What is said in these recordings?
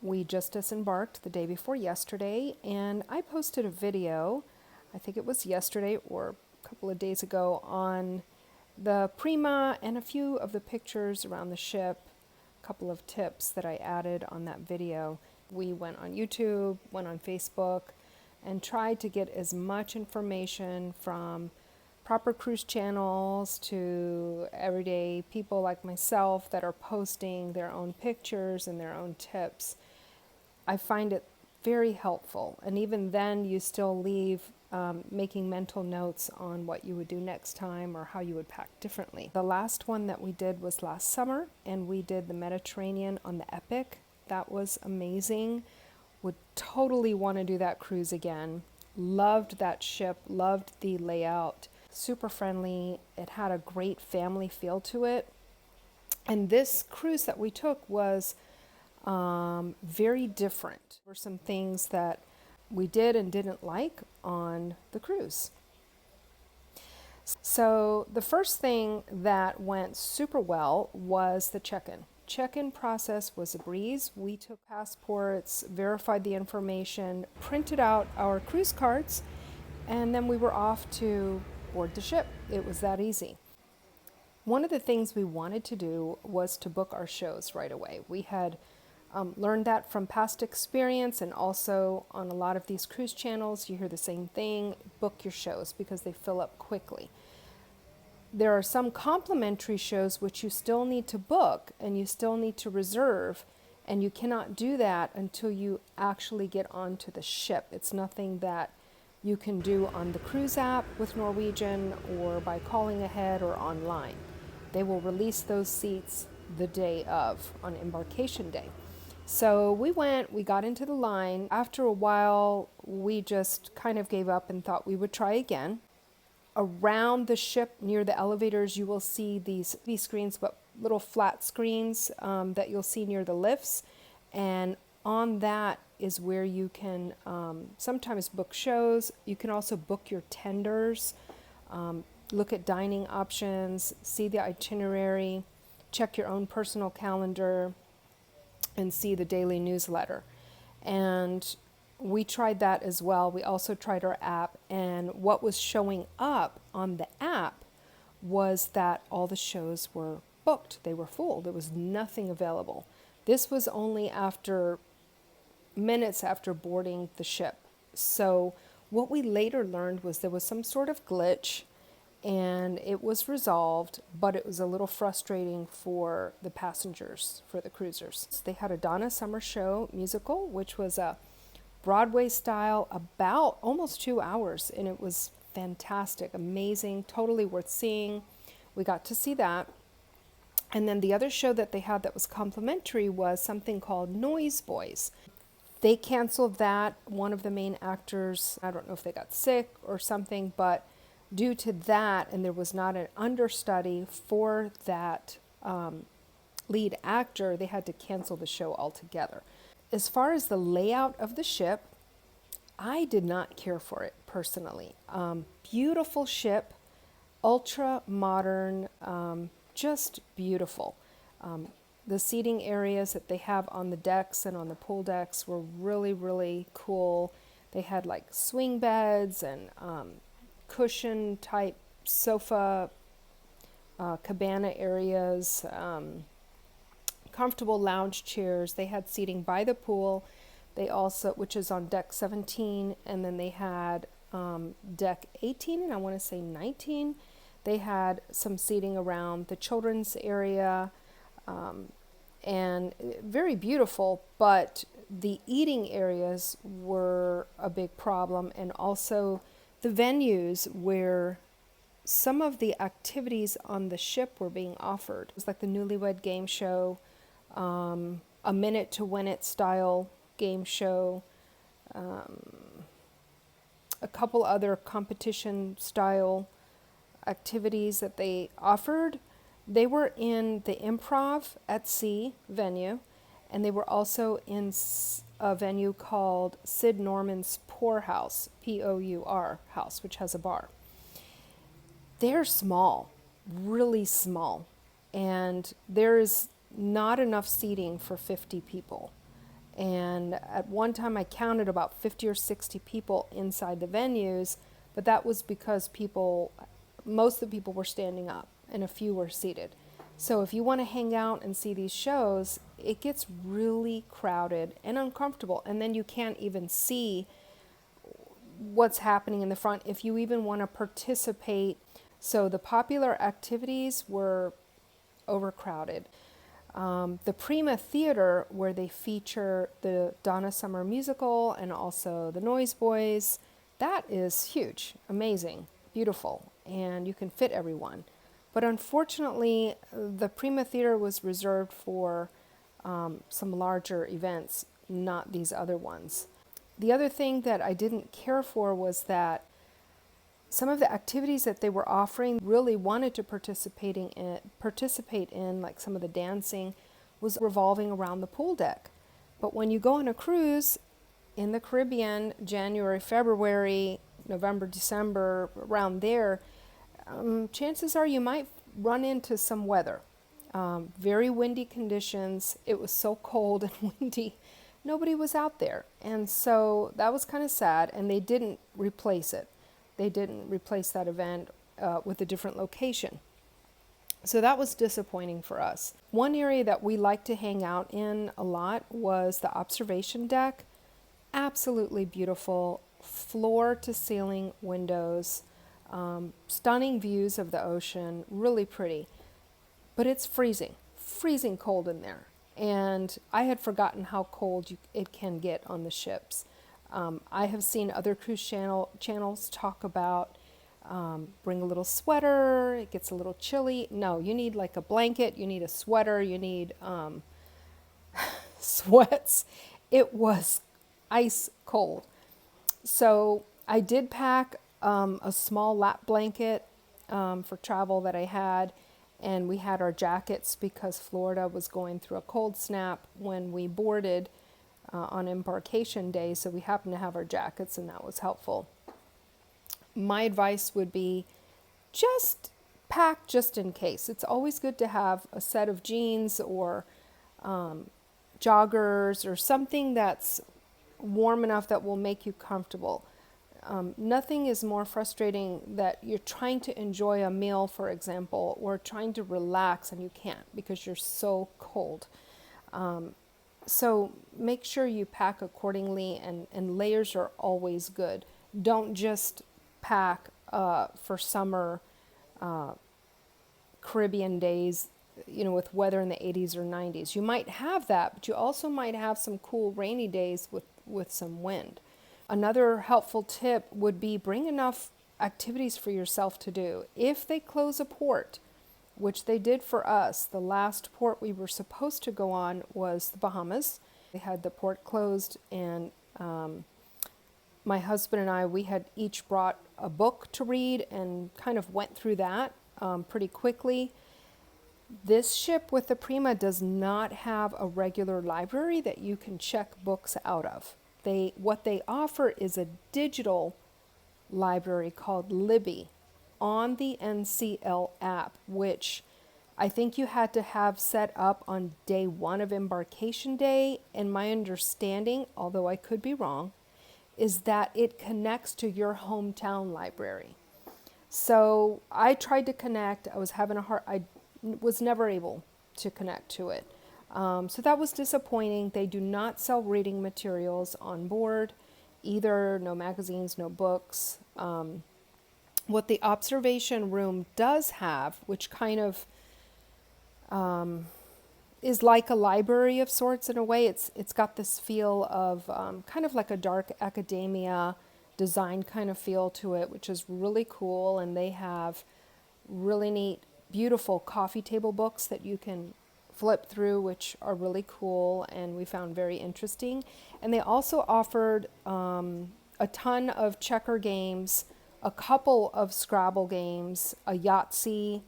We just disembarked the day before yesterday, and I posted a video, I think it was yesterday or a couple of days ago, on the Prima and a few of the pictures around the ship, a couple of tips that I added on that video. We went on YouTube, went on Facebook, and tried to get as much information from proper cruise channels to everyday people like myself that are posting their own pictures and their own tips. I find it very helpful, and even then you still leave making mental notes on what you would do next time or how you would pack differently. The last one that we did was last summer, and we did the Mediterranean on the Epic. That was amazing. Would totally want to do that cruise again. Loved that ship, loved the layout. Super friendly. It had a great family feel to it. And this cruise that we took was very different. There were some things that we did and didn't like on the cruise. So the first thing that went super well was the check-in. Check-in process was a breeze. We took passports, verified the information, printed out our cruise cards, and then we were off to board the ship. It was that easy. One of the things we wanted to do was to book our shows right away. We had learned that from past experience, and also on a lot of these cruise channels you hear the same thing: book your shows because they fill up quickly. There are some complimentary shows which you still need to book and you still need to reserve, and you cannot do that until you actually get onto the ship. It's nothing that you can do on the cruise app with Norwegian or by calling ahead or online. They will release those seats the day of, on embarkation day. So we got into the line. After a while, we just kind of gave up and thought we would try again. Around the ship, near the elevators, you will see these TV screens, but little flat screens that you'll see near the lifts. And on that is where you can sometimes book shows. You can also book your tenders, look at dining options, see the itinerary, check your own personal calendar, and see the daily newsletter. And we tried that as well. We also tried our app, and what was showing up on the app was that all the shows were booked. They were full. There was nothing available. This was only after minutes after boarding the ship. So what we later learned was there was some sort of glitch, and it was resolved, but it was a little frustrating for the passengers, for the cruisers. They had a Donna Summer Show musical, which was a Broadway style, about almost 2 hours, and it was fantastic, amazing, totally worth seeing. We got to see that. And then the other show that they had that was complimentary was something called Noise Boys. They canceled that. One of the main actors, I don't know if they got sick or something, but due to that, and there was not an understudy for that lead actor, they had to cancel the show altogether. As far as the layout of the ship, I did not care for it personally. Beautiful ship, ultra modern, just beautiful. The seating areas that they have on the decks and on the pool decks were really, really cool. They had like swing beds and cushion type sofa cabana areas, comfortable lounge chairs. They had seating by the pool. They also, which is on deck 17, and then they had deck 18 and I want to say 19. They had some seating around the children's area, and very beautiful, but the eating areas were a big problem, and also the venues where some of the activities on the ship were being offered. It was like the Newlywed Game Show, a Minute to Win It style game show, a couple other competition style activities that they offered. They were in the Improv at Sea venue, and they were also in a venue called Sid Norman's Pour House, P-O-U-R house, which has a bar. They're small, really small, and there's not enough seating for 50 people. And at one time I counted about 50 or 60 people inside the venues, but that was because most of the people were standing up and a few were seated. So if you want to hang out and see these shows, it gets really crowded and uncomfortable. And then you can't even see what's happening in the front if you even want to participate. So the popular activities were overcrowded. The Prima Theater, where they feature the Donna Summer musical and also the Noise Boys, that is huge, amazing, beautiful, and you can fit everyone. But unfortunately, the Prima Theater was reserved for some larger events, not these other ones. The other thing that I didn't care for was that some of the activities that they were offering really wanted to participate in, like some of the dancing, was revolving around the pool deck. But when you go on a cruise in the Caribbean, January, February, November, December, around there, chances are you might run into some weather. Very windy conditions. It was so cold and windy. Nobody was out there. And so that was kind of sad, and they didn't replace it. They didn't replace that event with a different location. So that was disappointing for us. One area that we liked to hang out in a lot was the observation deck. Absolutely beautiful, floor to ceiling windows, stunning views of the ocean, really pretty. But it's freezing cold in there. And I had forgotten how cold it can get on the ships. I have seen other cruise channels talk about bring a little sweater, it gets a little chilly. No, you need like a blanket, you need a sweater, you need sweats. It was ice cold. So I did pack a small lap blanket for travel that I had, and we had our jackets because Florida was going through a cold snap when we boarded on embarkation day, so we happened to have our jackets, and that was helpful. My advice would be just pack just in case. It's always good to have a set of jeans or joggers or something that's warm enough that will make you comfortable. Nothing is more frustrating that you're trying to enjoy a meal, for example, or trying to relax and you can't because you're so cold. So make sure you pack accordingly, and layers are always good. Don't just pack for summer Caribbean days, with weather in the 80s or 90s. You might have that, but you also might have some cool rainy days with some wind. Another helpful tip would be bring enough activities for yourself to do. If they close a port, which they did for us, the last port we were supposed to go on was the Bahamas. They had the port closed, and my husband and I, we had each brought a book to read and kind of went through that pretty quickly. This ship with the Prima does not have a regular library that you can check books out of. What they offer is a digital library called Libby on the NCL app, which I think you had to have set up on day one of embarkation day. And my understanding, although I could be wrong, is that it connects to your hometown library. So I tried to connect. I was never able to connect to it. So that was disappointing. They do not sell reading materials on board either, no magazines, no books. What the observation room does have, which kind of is like a library of sorts in a way, it's got this feel of kind of like a dark academia design kind of feel to it, which is really cool. And they have really neat, beautiful coffee table books that you can flip through, which are really cool and we found very interesting. And they also offered a ton of checker games, a couple of Scrabble games, a Yahtzee.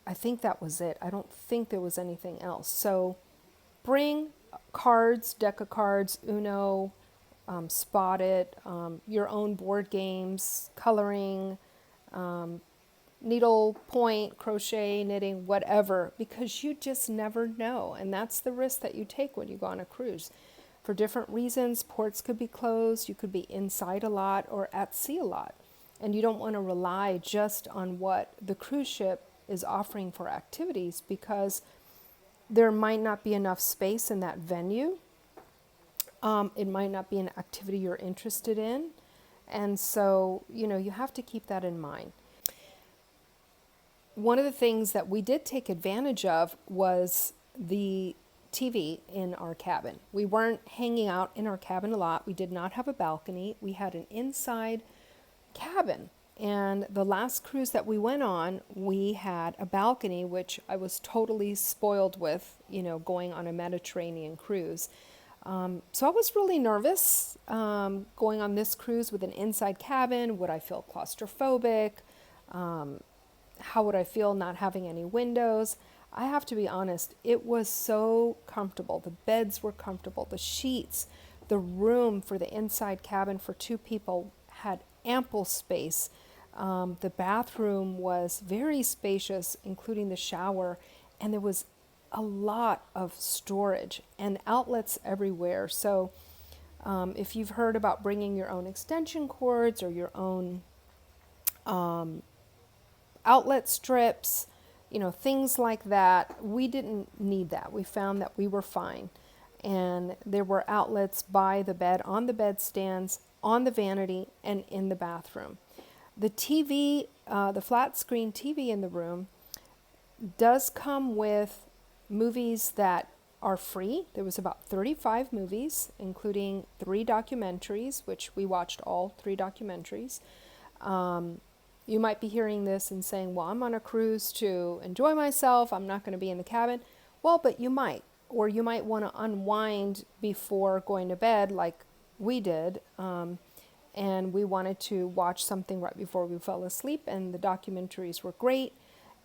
I think that was it. I don't think there was anything else. So bring cards, deck of cards, Uno, Spot It, your own board games, coloring, needle point, crochet, knitting, whatever, because you just never know. And that's the risk that you take when you go on a cruise. For different reasons, ports could be closed, you could be inside a lot or at sea a lot. And you don't want to rely just on what the cruise ship is offering for activities, because there might not be enough space in that venue. It might not be an activity you're interested in. And so, you have to keep that in mind. One of the things that we did take advantage of was the TV in our cabin. We weren't hanging out in our cabin a lot. We did not have a balcony. We had an inside cabin. And the last cruise that we went on, we had a balcony, which I was totally spoiled with, going on a Mediterranean cruise. So I was really nervous going on this cruise with an inside cabin. Would I feel claustrophobic? How would I feel not having any windows? I have to be honest, it was so comfortable. The beds were comfortable, the sheets, the room for the inside cabin for 2 people had ample space. The bathroom was very spacious, including the shower, and there was a lot of storage and outlets everywhere. So if you've heard about bringing your own extension cords or your own outlet strips, things like that, we didn't need that. We found that we were fine. And there were outlets by the bed, on the bed stands, on the vanity, and in the bathroom. The TV, the flat screen TV in the room does come with movies that are free. There was about 35 movies, including 3 documentaries, which we watched all 3 documentaries. You might be hearing this and saying, well, I'm on a cruise to enjoy myself. I'm not going to be in the cabin. Well, but you might. Or you might want to unwind before going to bed like we did. And we wanted to watch something right before we fell asleep. And the documentaries were great.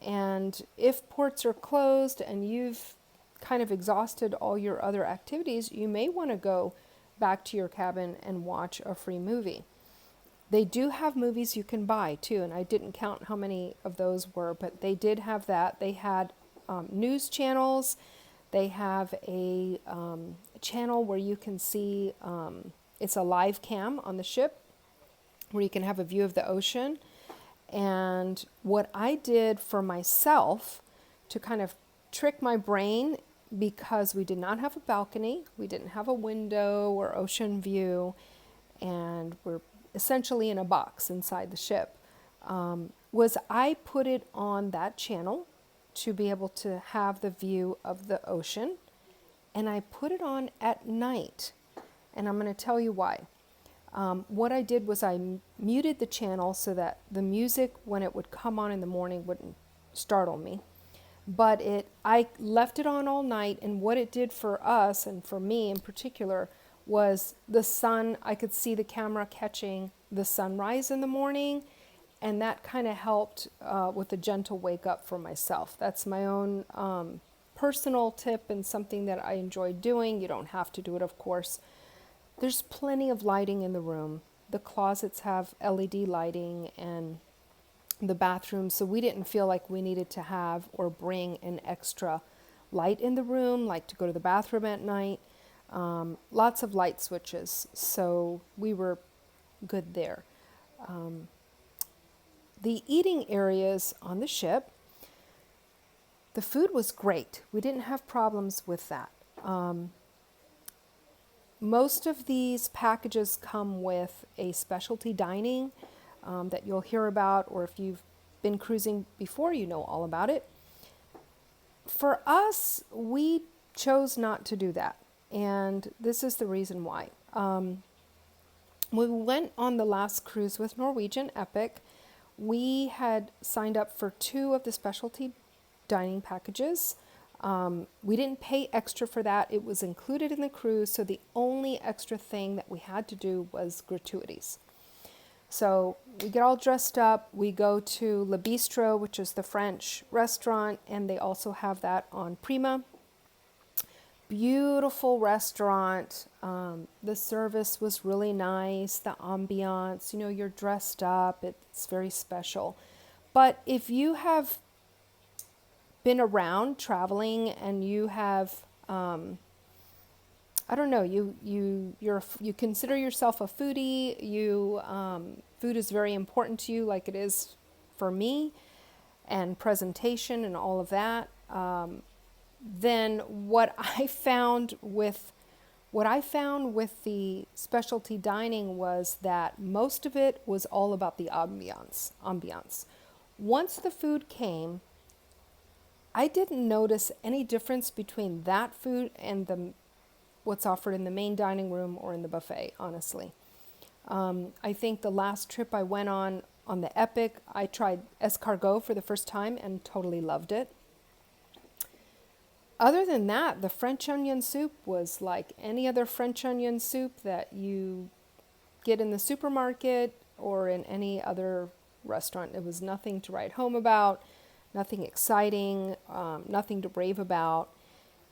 And if ports are closed and you've kind of exhausted all your other activities, you may want to go back to your cabin and watch a free movie. They do have movies you can buy too, and I didn't count how many of those were, but they did have that. They had news channels. They have a channel where you can see, it's a live cam on the ship, where you can have a view of the ocean. And what I did for myself to kind of trick my brain, because we did not have a balcony, we didn't have a window or ocean view, and we're essentially in a box inside the ship, was I put it on that channel to be able to have the view of the ocean, and I put it on at night, and I'm going to tell you why. What I did was I muted the channel so that the music, when it would come on in the morning, wouldn't startle me. But I left it on all night, and what it did for us, and for me in particular, was the sun. I could see the camera catching the sunrise in the morning, and that kind of helped with a gentle wake up for myself. That's my own personal tip and something that I enjoy doing. You don't have to do it, of course. There's plenty of lighting in the room. The closets have LED lighting, and the bathroom, so we didn't feel like we needed to have or bring an extra light in the room, like to go to the bathroom at night. Lots of light switches, so we were good there. The eating areas on the ship, the food was great. We didn't have problems with that. Most of these packages come with a specialty dining that you'll hear about, or if you've been cruising before, you know all about it. For us, we chose not to do that, and this is the reason why. When we went on the last cruise with Norwegian Epic, we had signed up for 2 of the specialty dining packages. We didn't pay extra for that. It was included in the cruise, so the only extra thing that we had to do was gratuities. So we get all dressed up, we go to Le Bistro, which is the French restaurant, and they also have that on Prima. Beautiful restaurant. The service was really nice, the ambiance, you're dressed up, it's very special. But if you have been around traveling and you have I don't know, you consider yourself a foodie. Food is very important to you, like it is for me, and presentation and all of that. Then what I found with the specialty dining was that most of it was all about the ambiance. Once the food came, I didn't notice any difference between that food and what's offered in the main dining room or in the buffet, honestly. I think the last trip I went on the Epic, I tried escargot for the first time and totally loved it. Other than that, the French onion soup was like any other French onion soup that you get in the supermarket or in any other restaurant. It was nothing to write home about, nothing exciting, nothing to rave about.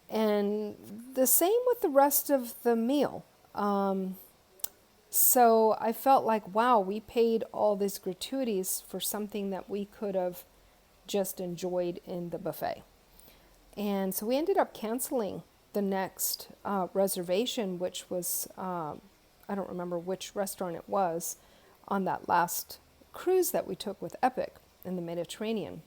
And the same with the rest of the meal. So I felt like, wow, we paid all these gratuities for something that we could have just enjoyed in the buffet. And so we ended up canceling the next reservation, which was, I don't remember which restaurant it was, on that last cruise that we took with Epic in the Mediterranean.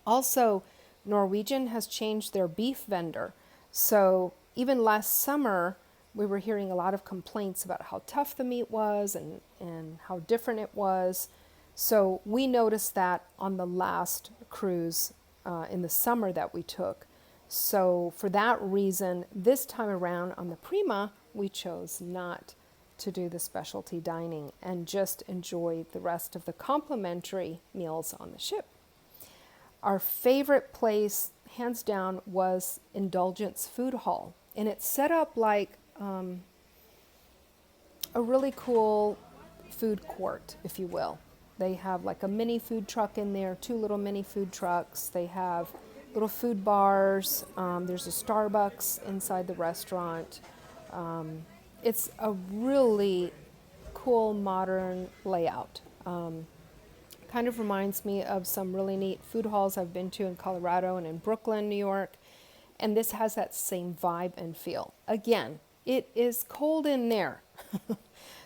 Also, Norwegian has changed their beef vendor. So even last summer, we were hearing a lot of complaints about how tough the meat was and how different it was. So we noticed that on the last cruise in the summer that we took. So for that reason, this time around on the Prima, we chose not to do the specialty dining and just enjoy the rest of the complimentary meals on the ship. Our favorite place, hands down, was Indulgence Food Hall. And it's set up like a really cool food court, if you will. They have like a mini food truck in there, 2 little mini food trucks. They have little food bars. There's a Starbucks inside the restaurant. It's a really cool modern layout. Kind of reminds me of some really neat food halls I've been to in Colorado and in Brooklyn, New York. And this has that same vibe and feel. Again, it is cold in there.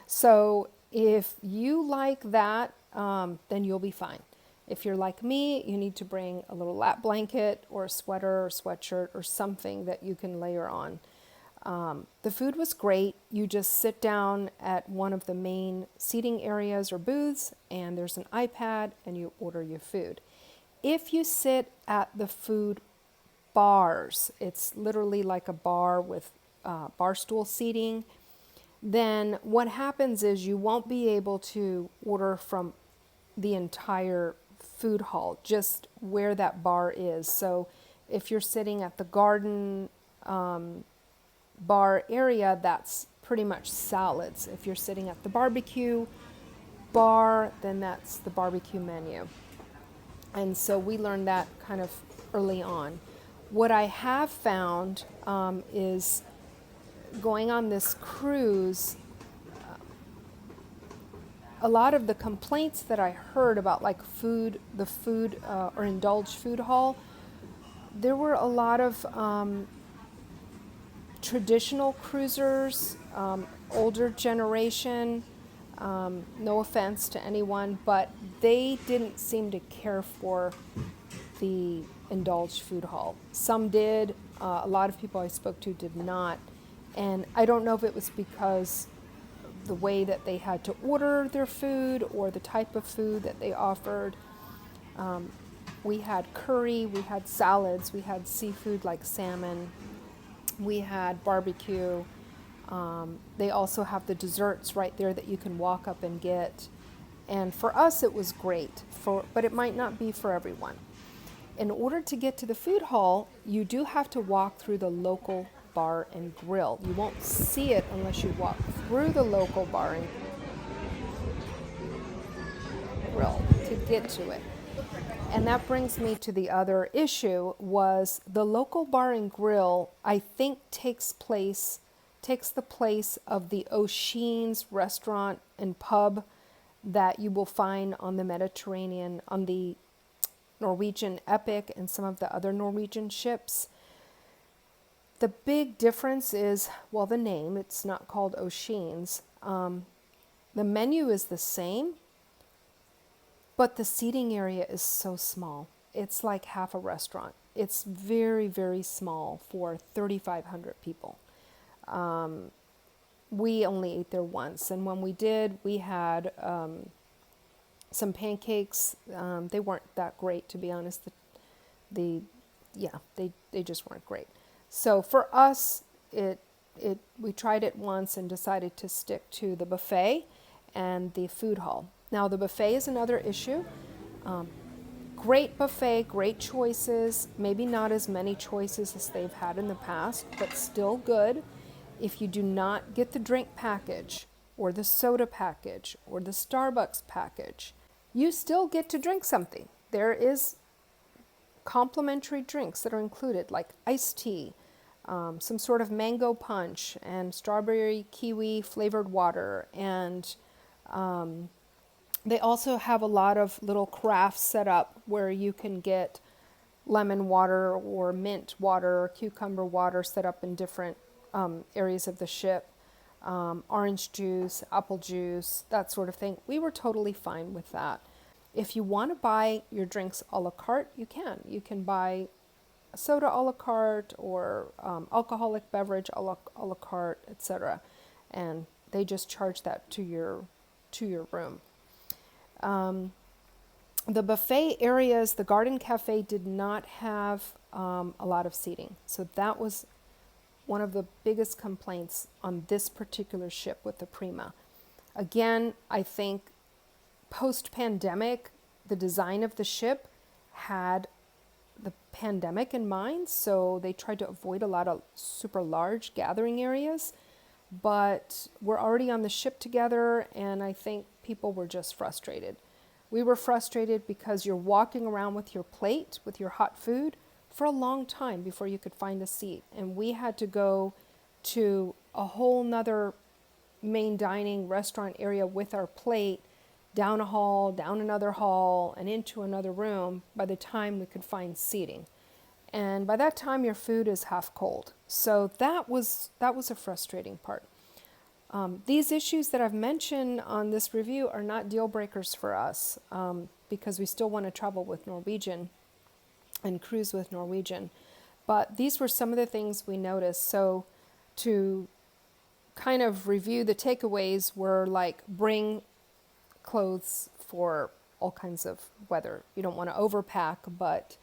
So if you like that, then you'll be fine. If you're like me, you need to bring a little lap blanket or a sweater or sweatshirt or something that you can layer on. The food was great. You just sit down at one of the main seating areas or booths, and there's an iPad, and you order your food. If you sit at the food bars, it's literally like a bar with bar stool seating, then what happens is you won't be able to order from the entire food hall, just where that bar is. So if you're sitting at the garden bar area, that's pretty much salads. If you're sitting at the barbecue bar, then that's the barbecue menu. And so we learned that kind of early on. What I have found is going on this cruise, a lot of the complaints that I heard about like the food or indulged food hall, there were a lot of traditional cruisers, older generation, no offense to anyone, but they didn't seem to care for the indulged food hall. Some did, a lot of people I spoke to did not. And I don't know if it was because the way that they had to order their food or the type of food that they offered. We had curry, we had salads, we had seafood like salmon, we had barbecue. They also have the desserts right there that you can walk up and get. And for us, it was great, but it might not be for everyone. In order to get to the food hall, you do have to walk through the local bar and grill. You won't see it unless you walk through the local bar and grill to get to it. And that brings me to the other issue was the local bar and grill, I think takes the place of the O'Sheens restaurant and pub that you will find on the Mediterranean, on the Norwegian Epic and some of the other Norwegian ships. The big difference is, well, the name, it's not called O'Sheens. The menu is the same, but the seating area is so small. It's like half a restaurant. It's very, very small for 3,500 people. We only ate there once, and when we did, we had some pancakes. They weren't that great, to be honest. The yeah, they just weren't great. So for us, we tried it once and decided to stick to the buffet and the food hall. Now the buffet is another issue. Great buffet, great choices, maybe not as many choices as they've had in the past, but still good. If you do not get the drink package or the soda package or the Starbucks package, you still get to drink something. There is complimentary drinks that are included, like iced tea, some sort of mango punch, and strawberry kiwi flavored water. And they also have a lot of little crafts set up where you can get lemon water or mint water or cucumber water set up in different areas of the ship, orange juice, apple juice, that sort of thing. We were totally fine with that. If you want to buy your drinks a la carte, you can. You can buy a soda a la carte or alcoholic beverage a la carte, etc. And they just charge that to your room. The buffet areas, the garden cafe did not have a lot of seating. So that was one of the biggest complaints on this particular ship with the Prima. Again, I think post-pandemic, the design of the ship had the pandemic in mind, so they tried to avoid a lot of super large gathering areas. But we're already on the ship together, and I think people were just frustrated. We were frustrated because you're walking around with your plate, with your hot food, for a long time before you could find a seat. And we had to go to a whole nother main dining restaurant area with our plate, down a hall, down another hall, and into another room by the time we could find seating. And by that time, your food is half cold. So that was a frustrating part. These issues that I've mentioned on this review are not deal breakers for us, because we still want to travel with Norwegian and cruise with Norwegian. But these were some of the things we noticed. So to kind of review, the takeaways were like, bring clothes for all kinds of weather. You don't want to overpack, but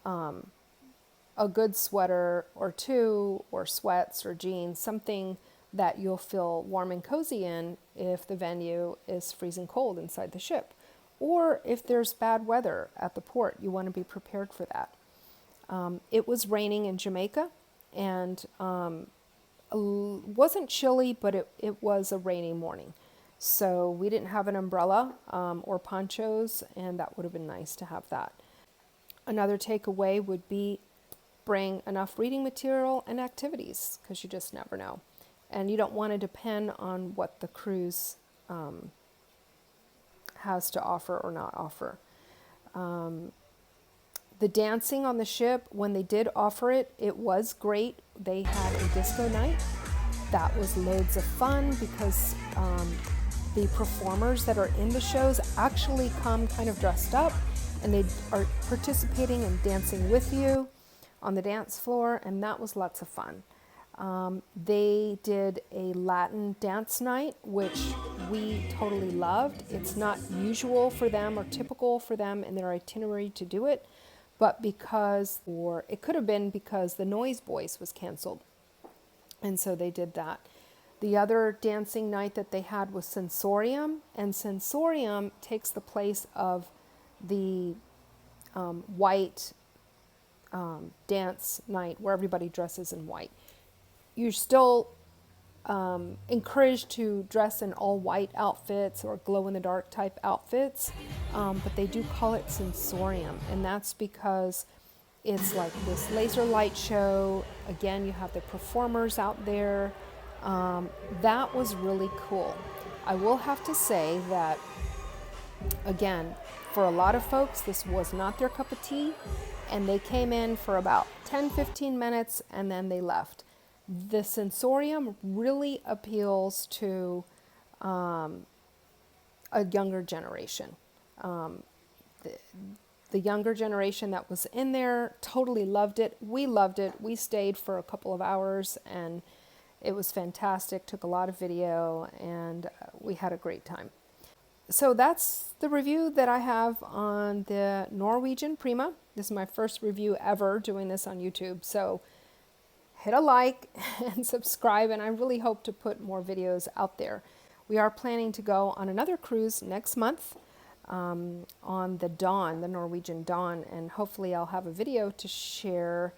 a good sweater or two, or sweats or jeans, something that you'll feel warm and cozy in if the venue is freezing cold inside the ship. Or if there's bad weather at the port, you want to be prepared for that. It was raining in Jamaica, and wasn't chilly, but it was a rainy morning. So we didn't have an umbrella or ponchos, and that would have been nice to have that. Another takeaway would be bring enough reading material and activities, because you just never know. And you don't want to depend on what the cruise has to offer or not offer. The dancing on the ship, when they did offer it, it was great. They had a disco night. That was loads of fun, because the performers that are in the shows actually come kind of dressed up, and they are participating and dancing with you on the dance floor, and that was lots of fun. They did a Latin dance night, which we totally loved. It's not usual for them or typical for them in their itinerary to do it, but or it could have been because the Noise Boys was canceled, and so they did that. The other dancing night that they had was Sensorium, and Sensorium takes the place of the white dance night where everybody dresses in white. You're still encouraged to dress in all white outfits or glow-in-the-dark type outfits, but they do call it Sensorium, and that's because it's like this laser light show. Again, you have the performers out there. That was really cool. I will have to say that, again, For a lot of folks, this was not their cup of tea, and they came in for about 10-15 minutes and then they left. The sensorium really appeals to a younger generation. The younger generation that was in there totally loved it. We loved it. We stayed for a couple of hours and it was fantastic. Took a lot of video and we had a great time. So that's the review that I have on the Norwegian Prima. This is my first review ever doing this on YouTube. So hit a like and subscribe, and I really hope to put more videos out there. We are planning to go on another cruise next month on the Dawn, the Norwegian Dawn, and hopefully I'll have a video to share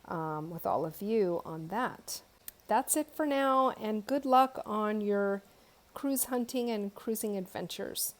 with all of you on that. That's it for now, and good luck on your cruise hunting and cruising adventures.